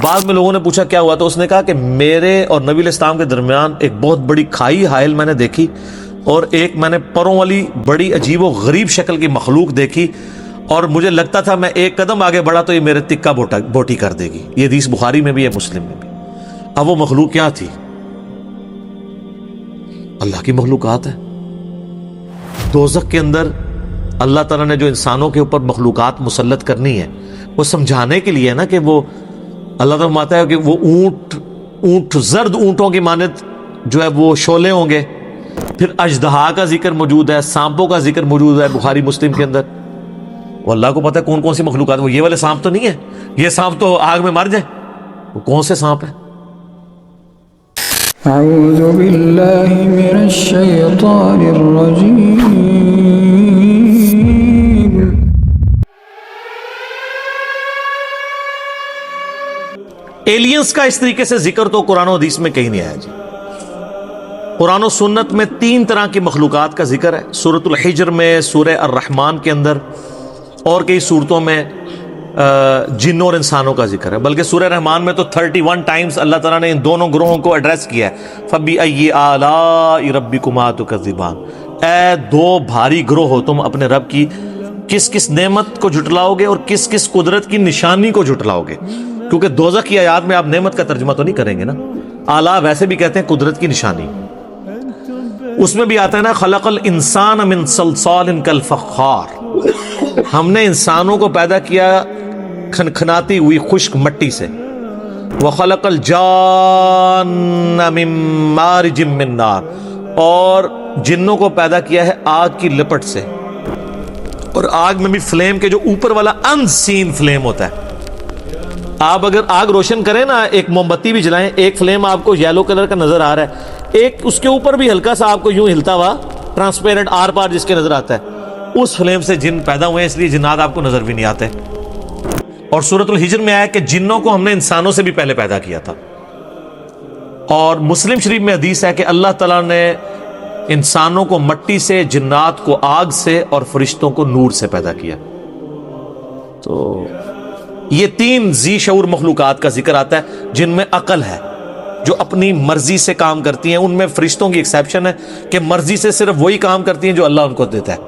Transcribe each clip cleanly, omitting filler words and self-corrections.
بعد میں لوگوں نے پوچھا کیا ہوا، تو اس نے کہا کہ میرے اور نبی علیہ السلام کے درمیان ایک بہت بڑی کھائی حائل میں نے دیکھی، اور ایک میں نے پروں والی بڑی عجیب و غریب شکل کی مخلوق دیکھی، اور مجھے لگتا تھا میں ایک قدم آگے بڑھا تو یہ میرے تکہ بوٹی کر دے گی۔ یہ حدیث بخاری میں بھی ہے، مسلم میں بھی۔ اب وہ مخلوق کیا تھی؟ اللہ کی مخلوقات ہے۔ دوزخ کے اندر اللہ تعالیٰ نے جو انسانوں کے اوپر مخلوقات مسلط کرنی ہے، وہ سمجھانے کے لیے نا کہ وہ اللہ تعالیٰ فرماتا ہے کہ وہ اونٹ زرد اونٹوں کی مانند جو ہے وہ شعلے ہوں گے، پھر اژدہا کا ذکر موجود ہے، سانپوں کا ذکر موجود ہے بخاری مسلم کے اندر۔ وہ اللہ کو پتہ ہے کون کون سی مخلوقات، وہ یہ والے سانپ تو نہیں ہے، یہ سانپ تو آگ میں مر جائیں، وہ کون سے سانپ ہیں؟ اعوذ باللہ من الشیطان الرجیم۔ ایلینز کا اس طریقے سے ذکر تو قرآن و حدیث میں کہیں نہیں آیا جی۔ قرآن و سنت میں 3 طرح کی مخلوقات کا ذکر ہے، سورۃ الحجر میں، سورہ الرحمن کے اندر، اور کئی صورتوں میں جنوں اور انسانوں کا ذکر ہے۔ بلکہ سورہ رحمان میں تو 31 ٹائمز اللہ تعالیٰ نے ان دونوں گروہوں کو ایڈریس کیا ہے، فَبِأَيِّ آلَاءِ رَبِّكُمَا تُكَذِّبَانِ، اے دو بھاری گروہ ہو، تم اپنے رب کی کس کس نعمت کو جھٹلاؤ گے اور کس کس قدرت کی نشانی کو جھٹلاؤ گے؟ کیونکہ دوزخ کی آیات میں آپ نعمت کا ترجمہ تو نہیں کریں گے نا، آلہ ویسے بھی کہتے ہیں قدرت کی نشانی۔ اس میں بھی آتا ہے نا، خلق الانسان من صلصال کالفخار، ہم نے انسانوں کو پیدا کیا کھنکھناتی ہوئی خشک مٹی سے، وخلق الجان من مارج من نار، اور جنوں کو پیدا کیا ہے آگ کی لپٹ سے، اور آگ میں بھی فلیم کے جو اوپر والا ان سین فلیم ہوتا ہے۔ آپ اگر آگ روشن کریں نا، ایک موم بتی بھی جلائیں، ایک فلیم آپ کو یلو کلر کا نظر آ رہا ہے، ایک اس کے اوپر بھی ہلکا سا آپ کو یوں ہلتا ہوا ٹرانسپیرنٹ آر پار جس کے نظر آتا ہے، اس فلیم سے جن پیدا ہوئے ہیں، اس لیے جنات آپ کو نظر بھی نہیں آتے۔ اور سورۃ الحجر میں آیا کہ جنوں کو ہم نے انسانوں سے بھی پہلے پیدا کیا تھا۔ اور مسلم شریف میں حدیث ہے کہ اللہ تعالیٰ نے انسانوں کو مٹی سے، جنات کو آگ سے، اور فرشتوں کو نور سے پیدا کیا۔ تو یہ 3 ذی شعور مخلوقات کا ذکر آتا ہے جن میں عقل ہے، جو اپنی مرضی سے کام کرتی ہیں۔ ان میں فرشتوں کی ایکسیپشن ہے کہ مرضی سے صرف وہی کام کرتی ہیں جو اللہ ان کو دیتا ہے،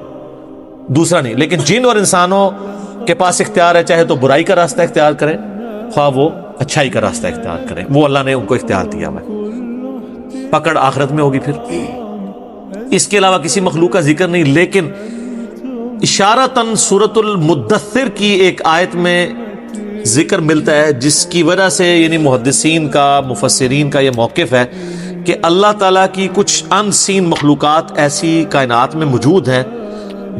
دوسرا نہیں۔ لیکن جن اور انسانوں کے پاس اختیار ہے، چاہے تو برائی کا راستہ اختیار کریں، خواہ وہ اچھائی کا راستہ اختیار کریں، وہ اللہ نے ان کو اختیار دیا ہے۔ پکڑ آخرت میں ہوگی پھر۔ اس کے علاوہ کسی مخلوق کا ذکر نہیں، لیکن اشارتاً سورۃ المدثر کی ایک آیت میں ذکر ملتا ہے، جس کی وجہ سے یعنی محدثین کا، مفسرین کا یہ موقف ہے کہ اللہ تعالیٰ کی کچھ ان سین مخلوقات ایسی کائنات میں موجود ہیں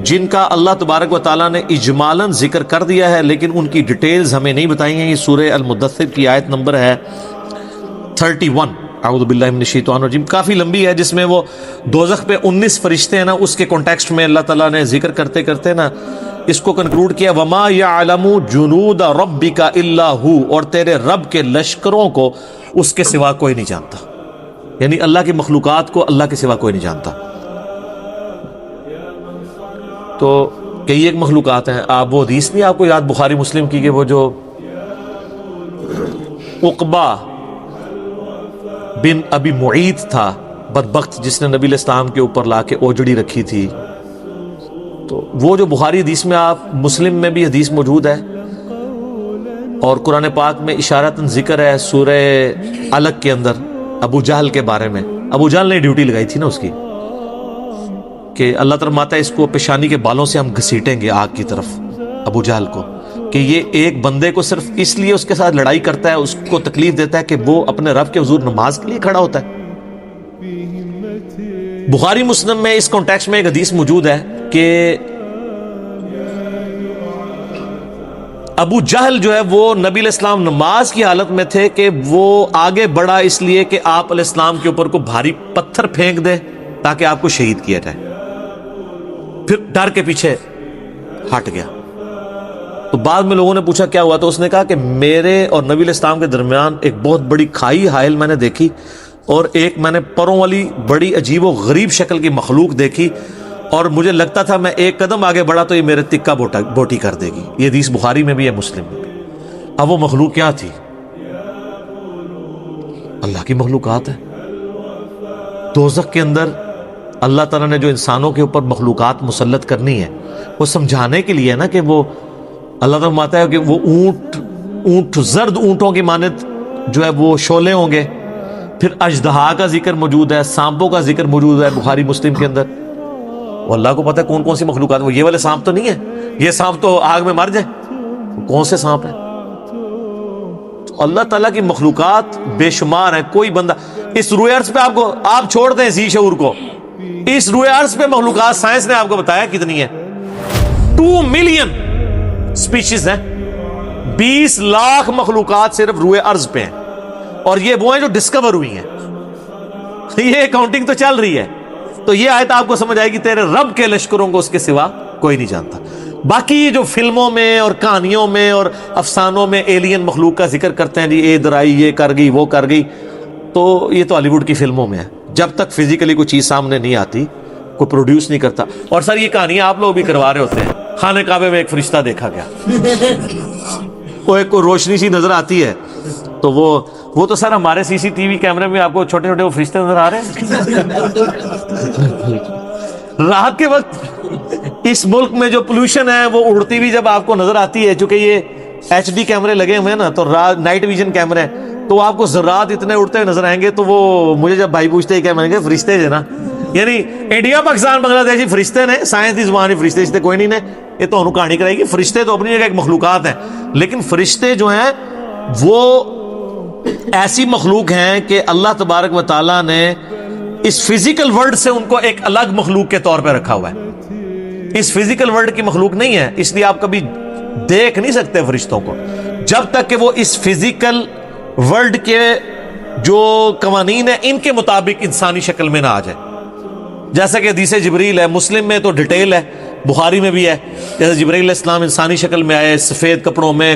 جن کا اللہ تبارک و تعالیٰ نے اجمالاً ذکر کر دیا ہے، لیکن ان کی ڈیٹیلز ہمیں نہیں بتائی ہیں۔ یہ سورہ المدثر کی آیت نمبر ہے 31، اعوذ باللہ من الشیطان الرجیم، کافی لمبی ہے، جس میں وہ دوزخ پہ 19 فرشتے ہیں نا، اس کے کانٹیکسٹ میں اللہ تعالیٰ نے ذکر کرتے کرتے نا اس کو کنکلوڈ کیا، وَمَا يَعْلَمُ جُنُودَ رَبِّكَ إِلَّا هُ، اور تیرے رب کے لشکروں کو اس کے سوا کوئی نہیں جانتا، یعنی اللہ کی مخلوقات کو اللہ کے سوا کوئی نہیں جانتا۔ تو کئی ایک مخلوقات ہیں۔ آپ وہ حدیث نہیں آپ کو یاد بخاری مسلم کی کہ وہ جو عقبہ بن ابی معیط تھا بدبخت، جس نے نبی علیہ السلام کے اوپر لا کے اوجڑی رکھی تھی، تو وہ جو بخاری حدیث میں، آپ مسلم میں بھی حدیث موجود ہے، اور قرآن پاک میں اشارتاً ذکر ہے سورہ علق کے اندر ابو جہل کے بارے میں۔ ابو جہل نے ڈیوٹی لگائی تھی نا اس کی، کہ اللہ تعالیٰ ماتا ہے اس کو پیشانی کے بالوں سے ہم گھسیٹیں گے آگ کی طرف، ابو جہل کو، کہ یہ ایک بندے کو صرف اس لیے اس کے ساتھ لڑائی کرتا ہے، اس کو تکلیف دیتا ہے کہ وہ اپنے رب کے حضور نماز کے لیے کھڑا ہوتا ہے۔ بخاری مسلم میں اس کانٹیکسٹ میں ایک حدیث موجود ہے کہ ابو جہل جو ہے وہ نبی علیہ السلام نماز کی حالت میں تھے کہ وہ آگے بڑھا اس لیے کہ آپ علیہ السلام کے اوپر کو بھاری پتھر پھینک دے تاکہ آپ کو شہید کیا جائے، پھر ڈر کے پیچھے ہٹ گیا۔ تو بعد میں لوگوں نے پوچھا کیا ہوا، تو اس نے کہا کہ میرے اور نبی علیہ السلام کے درمیان ایک بہت بڑی کھائی حائل میں نے دیکھی، اور ایک میں نے پروں والی بڑی عجیب و غریب شکل کی مخلوق دیکھی، اور مجھے لگتا تھا میں ایک قدم آگے بڑھا تو یہ میرے تکہ بوٹی کر دے گی۔ یہ حدیث بخاری میں بھی ہے، مسلم میں بھی۔ اب وہ مخلوق کیا تھی؟ اللہ کی مخلوقات ہیں. دوزخ کے اندر اللہ تعالیٰ نے جو انسانوں کے اوپر مخلوقات مسلط کرنی ہے وہ سمجھانے کے لیے نا کہ وہ اللہ تعالیٰ فرماتا ہے کہ وہ اونٹ زرد اونٹوں کی مانند جو ہے وہ شعلے ہوں گے. پھر اژدہا کا ذکر موجود ہے, سانپوں کا ذکر موجود ہے بخاری مسلم کے اندر. وہ اللہ کو پتہ ہے کون کون سی مخلوقات. وہ یہ والے سانپ تو نہیں ہے, یہ سانپ تو آگ میں مر جائے. کون سے سانپ ہیں؟ اللہ تعالیٰ کی مخلوقات بے شمار ہیں. کوئی بندہ اس روئے ارض پہ آپ چھوڑ دیں ذی شعور کو, اس روئے ارض پہ مخلوقات سائنس نے آپ کو بتایا کتنی ہے. 2 ملین سپیشیز ہیں, 20 لاکھ مخلوقات صرف روئے ارض پہ ہیں, اور یہ وہ ہیں جو ڈسکور ہوئی ہیں. یہ کاؤنٹنگ تو چل رہی ہے. تو یہ آیت آپ کو سمجھ آئے گی تیرے رب کے لشکروں کو اس کے سوا کوئی نہیں جانتا. باقی یہ جو فلموں میں اور کہانیوں میں اور افسانوں میں ایلین مخلوق کا ذکر کرتے ہیں, جی ادھر آئی, یہ کر گئی, وہ کر گئی, تو یہ تو ہالی ووڈ کی فلموں میں ہے. جب تک فزیکلی کوئی چیز سامنے نہیں آتی کوئی پروڈیوس نہیں کرتا. اور سر یہ کہانیاں آپ لوگ بھی کروا رہے ہوتے ہیں. خانہ کعبے میں ایک فرشتہ دیکھا گیا, وہ ایک کوئی روشنی سی نظر آتی ہے, تو وہ تو سر ہمارے سی سی ٹی وی کیمرے میں آپ کو چھوٹے چھوٹے وہ فرشتے نظر آ رہے ہیں. رات کے وقت اس ملک میں جو پولوشن ہے وہ اڑتی ہوئی جب آپ کو نظر آتی ہے, چونکہ یہ ایچ ڈی کیمرے لگے ہوئے ہیں نا, تو نائٹ ویژن کیمرے ہیں, تو آپ کو ذرات اتنے اڑتے ہوئے نظر آئیں گے. تو وہ مجھے جب بھائی پوچھتے ہیں کیا, میں نے کہا فرشتے جو نا, یعنی انڈیا پاکستان بنگلہ دیش فرشتے نے, سائنس دی زبان فرشتے کوئی نہیں نے. یہ تو انہوں کہانی کرائے گی. فرشتے تو اپنی جگہ ایک مخلوقات ہیں, لیکن فرشتے جو ہیں وہ ایسی مخلوق ہیں کہ اللہ تبارک و تعالیٰ نے اس فزیکل ورلڈ سے ان کو ایک الگ مخلوق کے طور پہ رکھا ہوا ہے. اس فزیکل ورلڈ کی مخلوق نہیں ہے, اس لیے آپ کبھی دیکھ نہیں سکتے فرشتوں کو جب تک کہ وہ اس فزیکل ورلڈ کے جو قوانین ہیں ان کے مطابق انسانی شکل میں نہ آ جائے. جیسا کہ حدیث جبریل ہے, مسلم میں تو ڈیٹیل ہے, بخاری میں بھی ہے. جیسے جبریل علیہ السلام انسانی شکل میں آئے, سفید کپڑوں میں,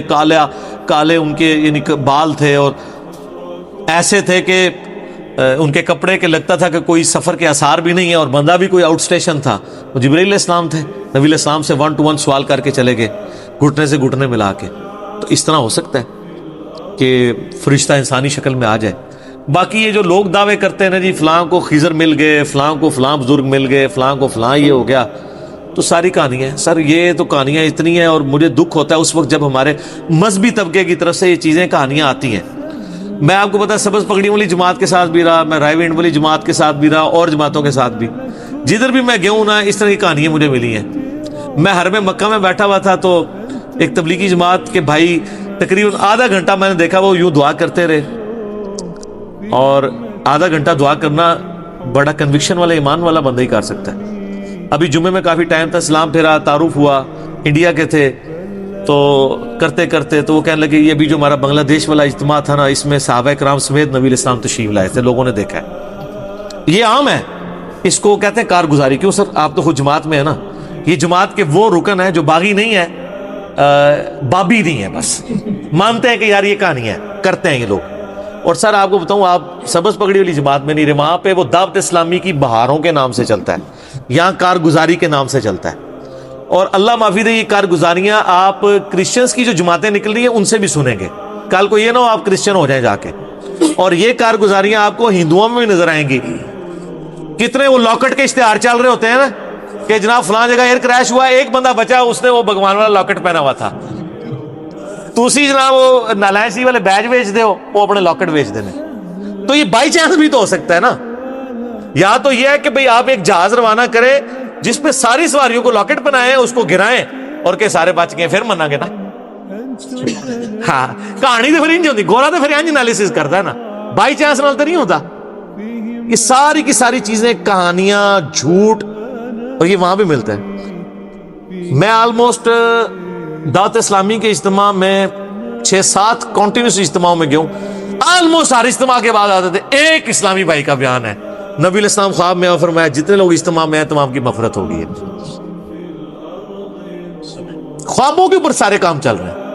کالے ان کے یعنی بال تھے, اور ایسے تھے کہ ان کے کپڑے کے لگتا تھا کہ کوئی سفر کے آثار بھی نہیں ہے, اور بندہ بھی کوئی آؤٹ اسٹیشن تھا. وہ جبریل علیہ السلام تھے. نبی علیہ السلام سے 1 to 1 سوال کر کے چلے گئے, گھٹنے سے گھٹنے ملا کے. تو اس طرح ہو سکتا ہے کہ فرشتہ انسانی شکل میں آ جائے. باقی یہ جو لوگ دعوے کرتے ہیں نا, جی فلاں کو خضر مل گئے, فلاں کو فلاں بزرگ مل گئے, فلاں کو فلاں یہ ہو گیا, تو ساری کہانیاں ہیں سر. یہ تو کہانیاں اتنی ہیں, اور مجھے دکھ ہوتا ہے اس وقت جب ہمارے مذہبی طبقے کی طرف سے یہ چیزیں کہانیاں آتی ہیں. میں آپ کو پتا سبز پگڑی والی جماعت کے ساتھ بھی رہا, میں رائے وینڈ والی جماعت کے ساتھ بھی رہا, اور جماعتوں کے ساتھ بھی, جدھر بھی میں گیا ہوں نا اس طرح کی کہانیاں مجھے ملی ہیں. میں حرم مکہ میں بیٹھا ہوا تھا, تو ایک تبلیغی جماعت کے بھائی تقریباً آدھا گھنٹہ میں نے دیکھا وہ یوں دعا کرتے رہے, اور آدھا گھنٹہ دعا کرنا بڑا کنوکشن والا ایمان والا بندہ ہی کر سکتا ہے. ابھی جمعے میں کافی ٹائم تھا, سلام پھیرا, تعارف ہوا, انڈیا کے تھے, تو کرتے کرتے تو وہ کہنے لگے یہ بھی جو ہمارا بنگلہ دیش والا اجتماع تھا نا, اس میں صحابہ کرام سمیت نبی علیہ السلام تشریف لائے تھے, لوگوں نے دیکھا ہے. یہ عام ہے, اس کو کہتے ہیں کارگزاری. کیوں سر, آپ تو خود جماعت میں ہے نا. یہ جماعت کے وہ رکن ہے جو باغی نہیں ہے, بابی نہیں ہے, بس مانتے ہیں کہ یار یہ کہانی ہے, کرتے ہیں یہ لوگ. اور سر آپ کو بتاؤں, آپ سبز پگڑی والی جماعت میں نہیں رہے, وہاں پہ وہ دعوت اسلامی کی بہاروں کے نام سے چلتا ہے, یہاں کارگزاری کے نام سے چلتا ہے. اور اللہ معافی دے, یہ کارگزاریاں آپ کرسچنز کی جو جماعتیں نکل رہی ہیں ان سے بھی سنیں گے. کل کو یہ نہ ہو آپ کرسچن ہو جائیں جا کے. اور یہ کارگزاریاں آپ کو ہندوؤں میں بھی نظر آئیں گی. کتنے وہ لاکٹ کے اشتہار چل رہے ہوتے ہیں نا کہ جناب فلاں جگہ ایئر کریش ہوا, ایک بندہ بچا, اس نے وہ بھگوان والا لاکٹ پہنا ہوا تھا. تسی جناب وہ نالائنسی والے بیج بیچ دے ہو, وہ اپنے لاکٹ بیچ دینے. تو یہ بائی چانس بھی تو ہو سکتا ہے نا. یا تو یہ ہے کہ بھئی آپ ایک جہاز روانہ کریں جس پہ ساری سواریوں کو لاکٹ بنائیں, اس کو گرائیں, اور کہ سارے بچ گئے, پھر مننا گے نا. ہاں کہانی تو پھر انج ہوتی, گورا تو پھر انج انالیسس کرتا ہے نا, بائی چانس نال تو نہیں ہوتا. یہ ساری کی ساری چیزیں, کہانیاں, جھوٹ, اور یہ وہاں بھی ملتا ہے. میں آلموسٹ دعوت اسلامی کے اجتماع میں 6-7 کنٹینیوس اجتماعوں میں گیا ہوں. آلموسٹ ہر اجتماع کے بعد آتے تھے ایک اسلامی بھائی کا بیان ہے, نبی علیہ السلام خواب میں فرمایا جتنے لوگ اجتماع میں ہیں تمام کی مغفرت ہوگی. خوابوں کے اوپر سارے کام چل رہے ہیں.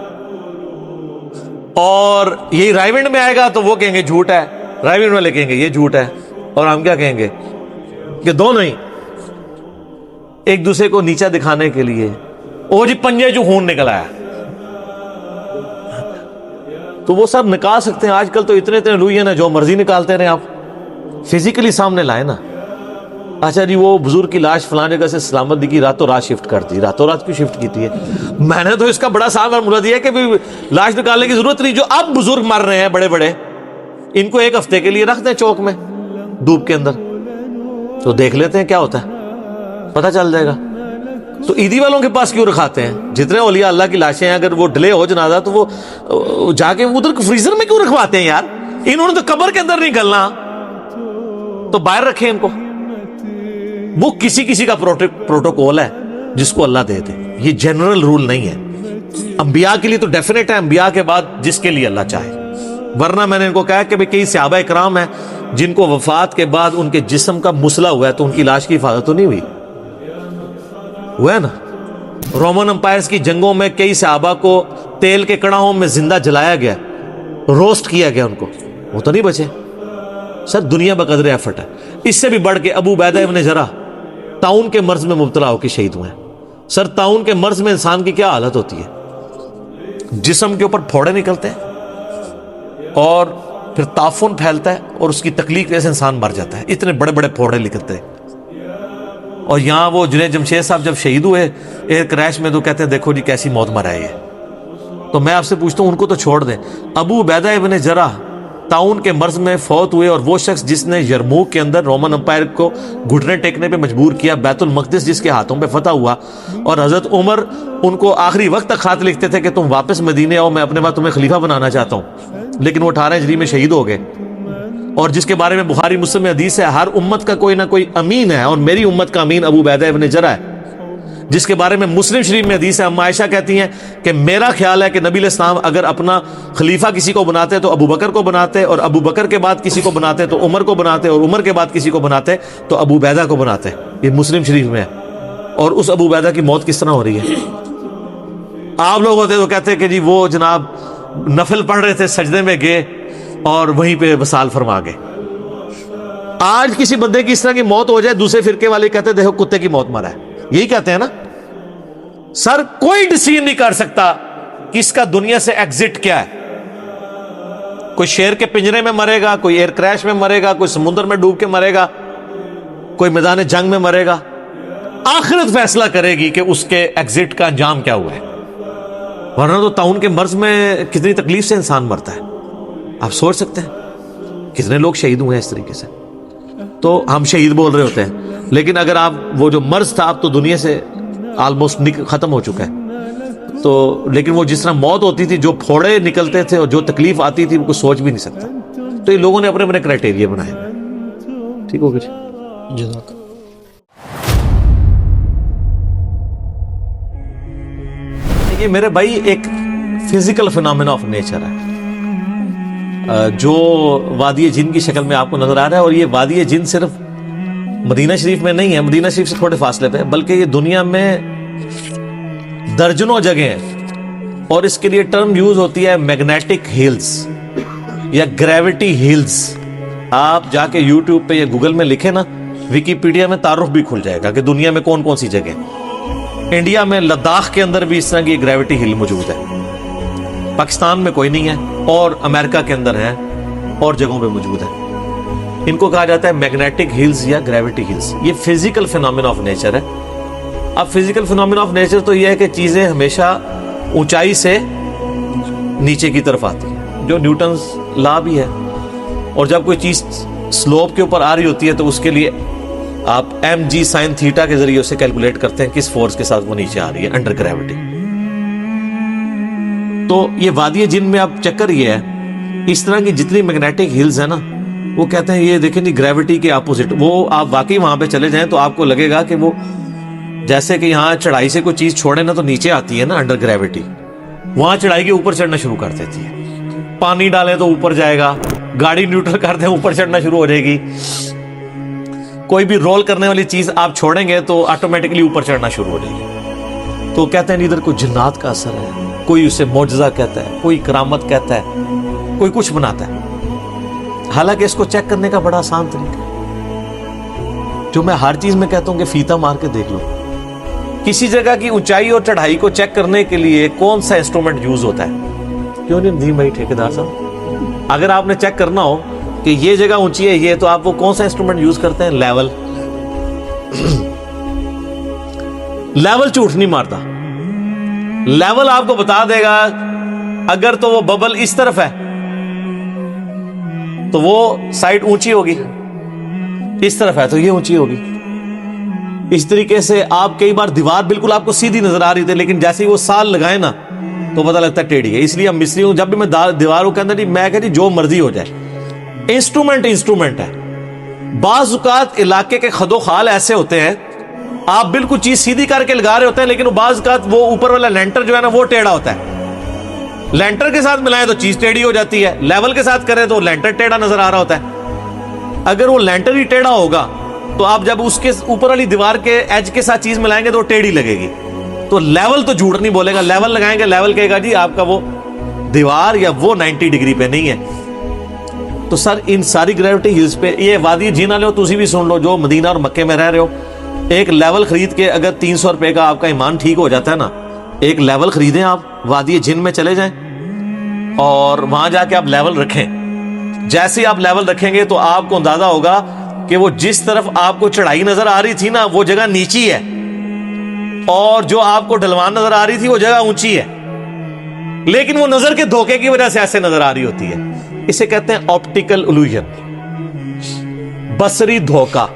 اور یہی رائے وینڈ میں آئے گا تو وہ کہیں گے جھوٹ ہے, رائے وینڈ والے کہیں گے یہ جھوٹ ہے, اور ہم کیا کہیں گے کہ دونوں ہی ایک دوسرے کو نیچا دکھانے کے لیے, او جی پنجے جو خون نکل آیا. تو وہ سب نکال سکتے ہیں. آج کل تو اتنے لوہین ہیں جو مرضی نکالتے رہے, آپ فزیکلی سامنے لائیں نا. اچھا جی وہ بزرگ کی لاش فلاں جگہ سے سلامت دی کی راتوں رات شفٹ کر دی. راتوں رات کیوں شفٹ کی ہے؟ میں نے تو اس کا بڑا صاف اور دیا کہ لاش نکالنے کی ضرورت نہیں. جو اب بزرگ مر رہے ہیں بڑے بڑے, ان کو ایک ہفتے کے لیے رکھ دیں چوک میں دھوپ کے اندر, تو دیکھ لیتے ہیں کیا ہوتا ہے, پتہ چل جائے گا. تو عیدی والوں کے پاس کیوں رکھاتے ہیں؟ جتنے اولیاء اللہ کی لاشیں ہیں اگر وہ ڈلے ہو جنازہ تو وہ جا کے ادھر فریزر میں کیوں رکھواتے ہیں یار؟ انہوں نے تو قبر کے اندر نہیں گلنا, تو باہر رکھیں ان کو. وہ کسی کسی کا پروٹوکول ہے جس کو اللہ دے دے, یہ جنرل رول نہیں ہے. انبیاء کے لیے تو ڈیفینیٹ ہے, انبیاء کے بعد جس کے لیے اللہ چاہے. ورنہ میں نے ان کو کہا کہ کئی صحابہ اکرام ہیں جن کو وفات کے بعد ان کے جسم کا مسئلہ ہوا ہے تو ان کی لاش کی حفاظت تو نہیں ہوئی. ہوا ہے نا, رومن امپائرز کی جنگوں میں کئی صحابہ کو تیل کے کڑاہوں میں زندہ جلایا گیا, روسٹ کیا گیا ان کو, وہ تو نہیں بچے. سر دنیا بقدر ایفرٹ ہے. اس سے بھی بڑھ کے ابو عبیدہ ابن جراح طاعون کے مرض میں مبتلا ہو کے شہید ہوئے ہیں. سر طاعون کے مرض میں انسان کی کیا حالت ہوتی ہے؟ جسم کے اوپر پھوڑے نکلتے ہیں اور پھر تعفن پھیلتا ہے اور اس کی تکلیف جیسے انسان مر جاتا ہے. اتنے بڑے بڑے پھوڑے نکلتے ہیں. اور یہاں وہ جنید جمشید صاحب جب شہید ہوئے ایئر کریش میں تو کہتے ہیں دیکھو جی کیسی موت مرا ہے. تو میں آپ سے پوچھتا ہوں ان کو تو چھوڑ دیں. ابو عبیدہ ابن جراح طاعون کے مرض میں فوت ہوئے, اور وہ شخص جس نے یرموک کے اندر رومن امپائر کو گھٹنے ٹیکنے پہ مجبور کیا, بیت المقدس جس کے ہاتھوں پہ فتح ہوا, اور حضرت عمر ان کو آخری وقت تک خط لکھتے تھے کہ تم واپس مدینے آؤ, میں اپنے بعد تمہیں خلیفہ بنانا چاہتا ہوں, لیکن وہ 18 ہجری میں شہید ہو گئے. اور جس کے بارے میں بخاری مسلم میں حدیث ہے ہر امت کا کوئی نہ کوئی امین ہے, اور میری امت کا امین ابو عبیدہ ابن جراح ہے. جس کے بارے میں مسلم شریف میں حدیث ہے, اما عائشہ کہتی ہیں کہ میرا خیال ہے کہ نبی علیہ السلام اگر اپنا خلیفہ کسی کو بناتے تو ابو بکر کو بناتے, اور ابو بکر کے بعد کسی کو بناتے تو عمر کو بناتے, اور عمر کے بعد کسی کو بناتے تو ابو عبیدہ کو بناتے. یہ مسلم شریف میں ہے. اور اس ابو عبیدہ کی موت کس طرح ہو رہی ہے؟ آپ لوگ ہوتے تو کہتے کہ جی وہ جناب نفل پڑھ رہے تھے, سجدے میں گئے اور وہیں پہ وصال فرما گئے. آج کسی بندے کی اس طرح کی موت ہو جائے, دوسرے فرقے والے کہتے ہیں دیکھو کتے کی موت مرا ہے. یہی کہتے ہیں نا. سر کوئی ڈیسیژن نہیں کر سکتا کہ اس کا دنیا سے ایگزٹ کیا ہے. کوئی شیر کے پنجرے میں مرے گا, کوئی ایئر کریش میں مرے گا, کوئی سمندر میں ڈوب کے مرے گا, کوئی میدان جنگ میں مرے گا. آخرت فیصلہ کرے گی کہ اس کے ایگزٹ کا انجام کیا ہوا ہے. ورنہ تو طاعون کے مرض میں کتنی تکلیف سے انسان مرتا ہے. آپ سوچ سکتے ہیں کتنے لوگ شہید ہوئے ہیں اس طریقے سے. تو ہم شہید بول رہے ہوتے ہیں, لیکن اگر آپ وہ جو مرض تھا اب تو دنیا سے آلموسٹ ختم ہو چکا ہے. تو لیکن وہ جس طرح موت ہوتی تھی, جو پھوڑے نکلتے تھے اور جو تکلیف آتی تھی, وہ کوئی سوچ بھی نہیں سکتا. تو یہ لوگوں نے اپنے اپنے کرائٹیریا بنائے. ٹھیک ہو گیا جی, جزاک. یہ میرے بھائی ایک فزیکل فینومینا آف نیچر ہے جو وادی جن کی شکل میں آپ کو نظر آ رہا ہے. اور یہ وادی جن صرف مدینہ شریف میں نہیں ہے, مدینہ شریف سے تھوڑے فاصلے پہ, بلکہ یہ دنیا میں درجنوں جگہ ہیں. اور اس کے لیے ٹرم یوز ہوتی ہے میگنیٹک ہلز یا گریوٹی ہلز. آپ جا کے یوٹیوب پہ یا گوگل میں لکھیں نا, ویکیپیڈیا میں تعارف بھی کھل جائے گا کہ دنیا میں کون کون سی جگہ. انڈیا میں لداخ کے اندر بھی اس طرح کی گریوٹی ہل موجود ہے. پاکستان میں کوئی نہیں ہے, اور امریکہ کے اندر ہے, اور جگہوں پہ موجود ہے. ان کو کہا جاتا ہے میگنیٹک ہلز یا گریوٹی ہلز. یہ فزیکل فینومینا آف نیچر ہے. اب فزیکل فینومینا آف نیچر تو یہ ہے کہ چیزیں ہمیشہ اونچائی سے نیچے کی طرف آتی ہیں, جو نیوٹنز لا بھی ہے. اور جب کوئی چیز سلوپ کے اوپر آ رہی ہوتی ہے تو اس کے لیے آپ ایم جی سائن تھیٹا کے ذریعے اسے کیلکولیٹ کرتے ہیں کس فورس کے ساتھ وہ نیچے آ رہی ہے انڈر گریوٹی. تو یہ وادی جن میں اب چکر یہ ہے, اس طرح کی جتنی میگنیٹک ہلز ہیں نا, وہ کہتے ہیں یہ دیکھیں جی گریوٹی کے اپوزٹ. وہ آپ واقعی وہاں پہ چلے جائیں تو آپ کو لگے گا کہ وہ جیسے کہ یہاں چڑھائی سے کوئی چیز چھوڑے نا تو نیچے آتی ہے نا انڈر گریوٹی, وہاں چڑھائی کے اوپر چڑھنا شروع کر دیتی ہے. پانی ڈالیں تو اوپر جائے گا, گاڑی نیوٹرل کر دیں اوپر چڑھنا شروع ہو جائے گی. کوئی بھی رول کرنے والی چیز آپ چھوڑیں گے تو آٹومیٹکلی اوپر چڑھنا شروع ہو جائے گی. تو کہتے ہیں ادھر کوئی جنات کا اثر ہے, کوئی اسے معجزہ کہتا ہے, کوئی کرامت کہتا ہے, کوئی کچھ بناتا ہے. حالانکہ اس کو چیک کرنے کا بڑا آسان طریقہ ہے, جو میں ہر چیز میں کہتا ہوں کہ فیتا مار کے دیکھ لو. کسی جگہ کی اونچائی اور چڑھائی کو چیک کرنے کے لیے کون سا انسٹرومنٹ یوز ہوتا ہے؟ کیوں نہیں ندیم بھائی ٹھیکیدار صاحب؟ اگر آپ نے چیک کرنا ہو کہ یہ جگہ اونچی ہے یہ، تو آپ وہ کون سا انسٹرومنٹ یوز کرتے ہیں؟ لیول. لیول جھوٹ نہیں مارتا. لیول آپ کو بتا دے گا اگر تو وہ ببل اس طرف ہے تو وہ سائڈ اونچی ہوگی، اس طرف ہے تو یہ اونچی ہوگی. اس طریقے سے آپ کئی بار دیوار بالکل آپ کو سیدھی نظر آ رہی تھی، لیکن جیسے ہی وہ سال لگائے نا تو پتہ لگتا ہے ٹیڑھی ہے. اس لیے ہم مستری ہوں، جب بھی میں دیواروں کے اندر میں کہتی جو مرضی ہو جائے، انسٹرومنٹ ہے. بعض اوقات علاقے کے خد و خال ایسے ہوتے ہیں آپ بالکل چیز سیدھی کر کے لگا رہے ہوتے ہیں، لیکن بعض اوقات وہ اوپر والا لینٹر جو ہے نا وہ ٹیڑھا ہوتا ہے. لینٹر کے ساتھ ملائیں تو چیز ٹیڑھی ہو جاتی ہے، لیول کے ساتھ کریں تو لینٹر ٹیڑھا نظر آ رہا ہوتا ہے. اگر وہ لینٹر ہی ٹیڑھا ہوگا تو آپ جب اس کے اوپر والی دیوار کے ایج کے ساتھ چیز ملائیں گے تو وہ ٹیڑھی لگے گی. تو لیول تو جھوٹ نہیں بولے گا. لیول لگائیں گے، لیول کہے گا جی آپ کا وہ دیوار یا وہ 90 ڈگری پہ نہیں ہے. تو سر ان ساری گریوٹی ہلز پہ، یہ وادی جن والے ہو تسی بھی سن لو جو مدینہ اور مکے میں رہ رہے ہو، ایک لیول خرید کے اگر 300 روپے کا آپ کا ایمان ٹھیک ہو جاتا ہے نا، ایک لیول خریدیں آپ، وادی جن میں چلے جائیں اور وہاں جا کے آپ لیول رکھیں. جیسے ہی آپ لیول رکھیں گے تو آپ کو اندازہ ہوگا کہ وہ جس طرف آپ کو چڑھائی نظر آ رہی تھی نا وہ جگہ نیچی ہے، اور جو آپ کو ڈھلوان نظر آ رہی تھی وہ جگہ اونچی ہے، لیکن وہ نظر کے دھوکے کی وجہ سے ایسے نظر آ رہی ہوتی ہے. اسے کہتے ہیں آپٹیکل الوژن، بصری دھوکا.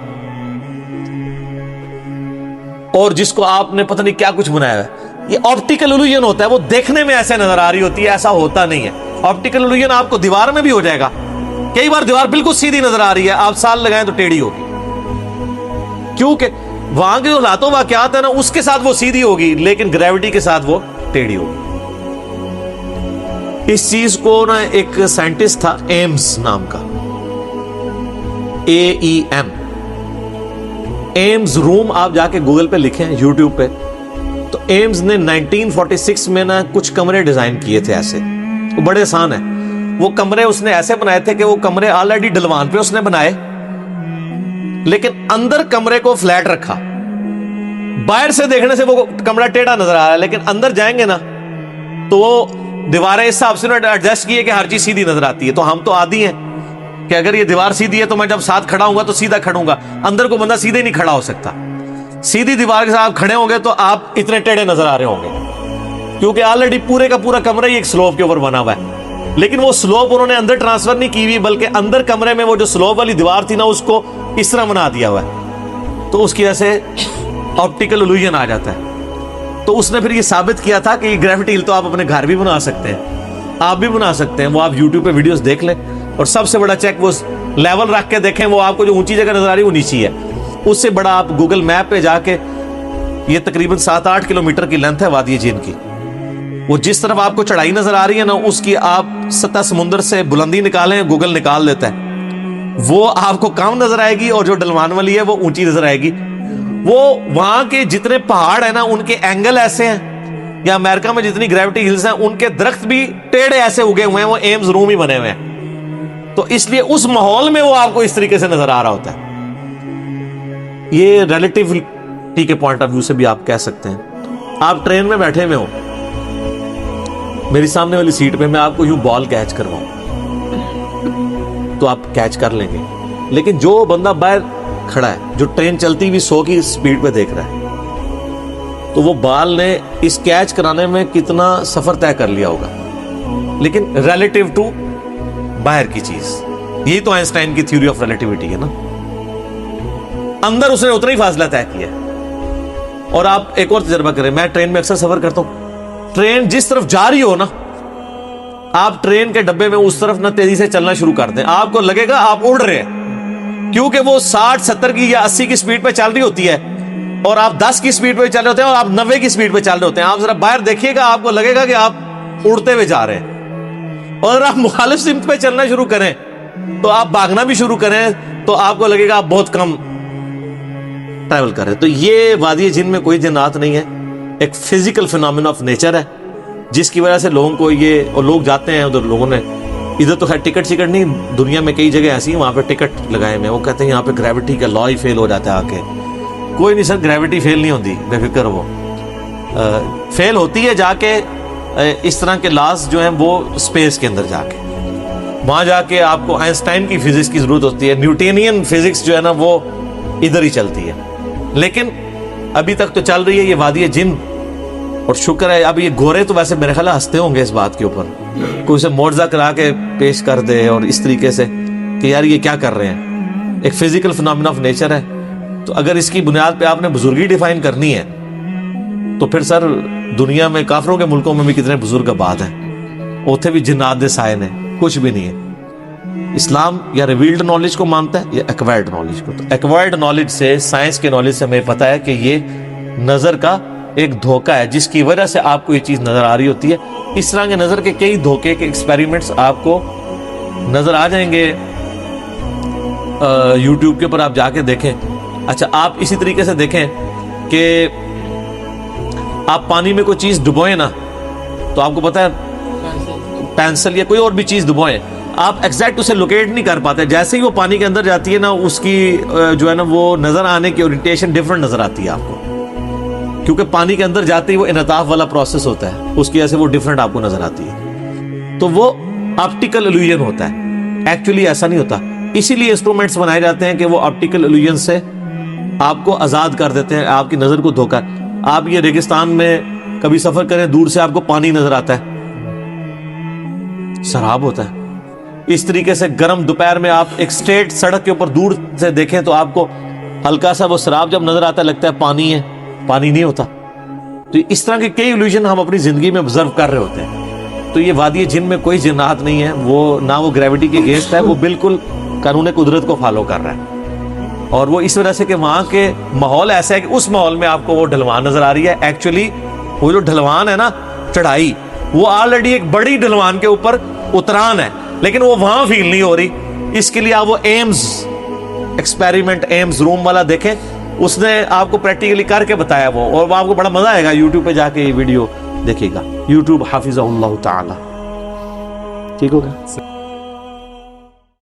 اور جس کو آپ نے پتہ نہیں کیا کچھ بنایا ہے، یہ آپٹیکل الوژن ہوتا ہے. وہ دیکھنے میں ایسے نظر آ رہی ہوتی ہے، ایسا ہوتا نہیں ہے. آپٹیکل الوژن آپ کو دیوار میں بھی ہو جائے گا. کئی بار دیوار بالکل سیدھی نظر آ رہی ہے، آپ سال لگائیں تو ٹیڑھی ہوگی، کیونکہ وہاں کے جو حالات واقعات ہیں نا اس کے ساتھ وہ سیدھی ہوگی، لیکن گریوٹی کے ساتھ وہ ٹیڑھی ہوگی. اس چیز کو نا ایک سائنٹسٹ تھا ایمز نام کا، AEM، ایمز روم. آپ جا کے گوگل پہ لکھیں، یوٹیوب پہ. تو ایمز نے 1946 میں نا کچھ کمرے ڈیزائن کیے تھے ایسے، وہ بڑے آسان ہیں. وہ کمرے اس نے ایسے بنائے تھے کہ وہ کمرے آلریڈی ڈھلوان پہ اس نے بنائے، لیکن اندر کمرے کو فلیٹ رکھا. باہر سے دیکھنے سے وہ کمرہ ٹیڑھا نظر آ رہا ہے، لیکن اندر جائیں گے نا تو وہ دیواریں اس حساب سے ایڈجسٹ کیے کہ ہر چیز سیدھی نظر آتی ہے. تو ہم تو عادی ہیں کہ اگر یہ دیوار سیدھی ہے تو میں جب ساتھ کھڑا ہوں گا تو سیدھا کھڑوں گا. اندر کو بندہ سیدھے نہیں کھڑا ہو سکتا. سیدھی دیوار کے ساتھ کھڑے ہوں گے تو آپ اتنے ٹیڑھے نظر آ رہے ہوں گے، کیونکہ آلریڈی پورے کا پورا کمرہ ہی ایک سلوپ کے اوپر بنا ہوا ہے. لیکن وہ سلوپ انہوں نے اندر ٹرانسفر نہیں کی ہوئی، بلکہ اندر کمرے میں وہ جو سلوپ والی دیوار تھی نا اس کو اس طرح بنا دیا ہوا ہے. تو اس کی وجہ سے آپٹیکل الوژن آ جاتا ہے. تو اس نے پھر یہ ثابت کیا تھا کہ یہ گریوٹی ہل تو آپ اپنے گھر بھی بنا سکتے ہیں، آپ بھی بنا سکتے ہیں. وہ آپ یوٹیوب پہ ویڈیوز دیکھ لیں، اور سب سے بڑا چیک وہ لیول رکھ کے دیکھیں، وہ آپ کو جو اونچی جگہ نظر آ رہی ہے وہ نیچی ہے. اس سے بڑا آپ گوگل میپ پہ جا کے، یہ تقریباً 7-8 کلومیٹر کی لینتھ ہے وادی جن کی. وہ جس طرف آپ کو چڑھائی نظر آ رہی ہے نا اس کی آپ سطح سمندر سے بلندی نکالیں، گوگل نکال دیتا ہے، وہ آپ کو کم نظر آئے گی، اور جو ڈلوان والی ہے وہ اونچی نظر آئے گی. وہ وہاں کے جتنے پہاڑ ہیں نا ان کے اینگل ایسے ہیں، یا امریکہ میں جتنی گریوٹی ہلز ہیں ان کے درخت بھی ٹیڑھے ایسے اگے ہوئے ہیں، وہ ایمز روم ہی بنے ہوئے ہیں. تو اس لیے اس ماحول میں وہ آپ کو اس طریقے سے نظر آ رہا ہوتا ہے. یہ ریلیٹیوٹی کے پوائنٹ آف ویو سے بھی آپ کہہ سکتے ہیں. آپ ٹرین میں بیٹھے ہوئے ہو، میری سامنے والی سیٹ پہ میں آپ کو یوں بال کیچ کرواؤں تو آپ کیچ کر لیں گے، لیکن جو بندہ باہر کھڑا ہے جو ٹرین چلتی ہوئی 100 کی سپیڈ پہ دیکھ رہا ہے، تو وہ بال نے اس کیچ کرانے میں کتنا سفر طے کر لیا ہوگا، لیکن ریلیٹیو ٹو باہر کی چیز. یہی تو آئنسٹائن کی تھیوری آف ریلیٹیوٹی ہے نا. اندر اس نے اتنا ہی فاصلہ طے کیا. اور آپ ایک اور تجربہ کریں، میں ٹرین میں اکثر سفر کرتا ہوں، ٹرین جس طرف جا رہی ہو نا، آپ ٹرین کے ڈبے میں اس طرف نہ تیزی سے چلنا شروع کر دیں، آپ کو لگے گا آپ اڑ رہے ہیں، کیونکہ وہ 60-70 کی یا 80 کی سپیڈ پہ چل رہی ہوتی ہے، اور آپ 10 کی سپیڈ پہ چل رہے ہوتے ہیں، اور آپ 90 کی سپیڈ پہ چل رہے ہوتے ہیں. آپ ذرا باہر دیکھیے گا، آپ کو لگے گا کہ آپ اڑتے ہوئے جا رہے ہیں. اور اگر آپ مخالف سمت پہ چلنا شروع کریں تو آپ بھاگنا بھی شروع کریں تو آپ کو لگے گا آپ بہت کم ٹریول کر رہے ہیں. تو یہ وادی جن میں کوئی جنات نہیں ہے، ایک فزیکل فینومینا آف نیچر ہے، جس کی وجہ سے لوگوں کو یہ، اور لوگ جاتے ہیں ادھر، لوگوں نے ادھر تو خیر ٹکٹ نہیں، دنیا میں کئی جگہ ایسی ہیں وہاں پہ ٹکٹ لگائے ہوئے، وہ کہتے ہیں یہاں پہ گریوٹی کا لا ہی فیل ہو جاتا ہے. آ کے کوئی نہیں سر، گریوٹی فیل نہیں ہوتی، بے فکر. وہ فیل ہوتی ہے جا کے اس طرح کے لاز جو ہیں وہ اسپیس کے اندر جا کے، وہاں جا کے آپ کو آئنسٹائن کی فزکس کی ضرورت ہوتی ہے، نیوٹینین فزکس جو ہے نا وہ ادھر ہی چلتی ہے. لیکن ابھی تک تو چل رہی ہے یہ وادی جن، اور شکر ہے. اب یہ گورے تو ویسے میرے خیال ہنستے ہوں گے اس بات کے اوپر، کوئی اسے معجزہ کرا کے پیش کر دے اور اس طریقے سے کہ یار یہ کیا کر رہے ہیں. ایک فزیکل فنامنا آف نیچر ہے، تو اگر اس کی بنیاد پہ آپ نے بزرگی ڈیفائن کرنی ہے تو پھر سر دنیا میں کافروں کے ملکوں میں بھی کتنے بزرگ آباد ہیں، اوتھے بھی جنات دے سائے نے، کچھ بھی نہیں ہے. اسلام یا ریویلڈ نالج کو مانتا ہے یا ایکوائرڈ نالج کو. تو ایکوائرڈ نالج سے، سائنس کے نالج سے ہمیں پتہ ہے کہ یہ نظر کا ایک دھوکہ ہے جس کی وجہ سے آپ کو یہ چیز نظر آ رہی ہوتی ہے. اس طرح کے نظر کے کئی دھوکے کے ایکسپیریمنٹس آپ کو نظر آ جائیں گے یوٹیوب کے اوپر، آپ جا کے دیکھیں. اچھا آپ اسی طریقے سے دیکھیں کہ آپ پانی میں کوئی چیز ڈبوئیں نا، تو آپ کو پتہ ہے پینسل یا کوئی اور بھی چیز ڈبوئیں، آپ ایگزیکٹ اسے لوکیٹ نہیں کر پاتے. جیسے ہی وہ پانی کے اندر جاتی ہے نا، اس کی جو ہے نا وہ نظر آنے کی اورینٹیشن ڈفرنٹ نظر آتی ہے آپ کو، کیونکہ پانی کے اندر جاتے ہی وہ انعطاف والا پروسیس ہوتا ہے، اس کی وجہ سے وہ ڈفرنٹ آپ کو نظر آتی ہے. تو وہ آپٹیکل ایلیوژن ہوتا ہے، ایکچولی ایسا نہیں ہوتا. اسی لیے انسٹرومنٹس بنائے جاتے ہیں کہ وہ آپٹیکل ایلیوژن سے آپ کو آزاد کر دیتے ہیں، آپ کی نظر کو دھوکا. آپ یہ ریگستان میں کبھی سفر کریں، دور سے آپ کو پانی نظر آتا ہے، سراب ہوتا ہے. اس طریقے سے گرم دوپہر میں آپ ایک اسٹریٹ سڑک کے اوپر دور سے دیکھیں تو آپ کو ہلکا سا وہ سراب جب نظر آتا ہے لگتا ہے پانی ہے، پانی نہیں ہوتا. تو اس طرح کے کئی ایلیوژن ہم اپنی زندگی میں آبزرو کر رہے ہوتے ہیں. تو یہ وادی جن میں کوئی جنات نہیں ہے، وہ نہ وہ گریوٹی کے اگینسٹ ہے، وہ بالکل قانون قدرت کو فالو کر رہا ہے. اور وہ اس وجہ سے کہ وہاں کے ماحول ایسا ہے کہ اس ماحول میں آپ کو وہ ڈھلوان نظر آ رہی ہے. ایکچولی وہ جو ڈھلوان ہے نا، چڑھائی، وہ آلریڈی ایک بڑی ڈھلوان کے اوپر اتران ہے، لیکن وہ وہاں فیل نہیں ہو رہی. اس کے لیے آپ وہ ایمز ایکسپیریمنٹ، ایمز روم والا دیکھیں، اس نے آپ کو پریکٹیکلی کر کے بتایا وہ، اور وہ آپ کو بڑا مزہ آئے گا. یوٹیوب پہ جا کے یہ ویڈیو دیکھے گا، یوٹیوب حافظہ اللہ تعالی. ٹھیک ہوگا.